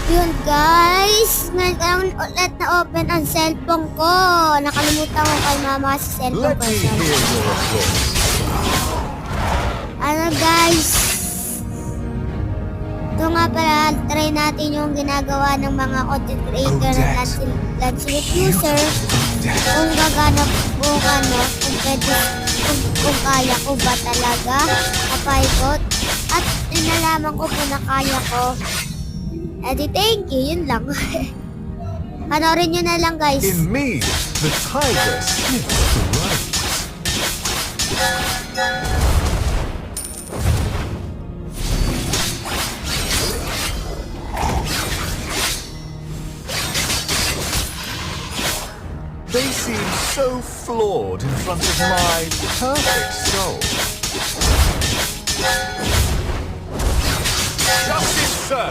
Yun guys, ngayon ko lang ulit na open ang cellphone ko. Nakalimutan ko kay mama sa cellphone Let ko. me hear your applause. Ano guys? Ito nga pala, try natin yung ginagawa ng mga content creator na Lancelot user. Kung gagana po ano, kung pwede, kung kaya ko ba talaga kapaikot. At inalaman ko po na kaya ko. Edi thank you, yun lang. Panorin nyo na lang guys. In me, the tiger sniffs the rose. They seem so flawed in front of my perfect soul. Justice, sir!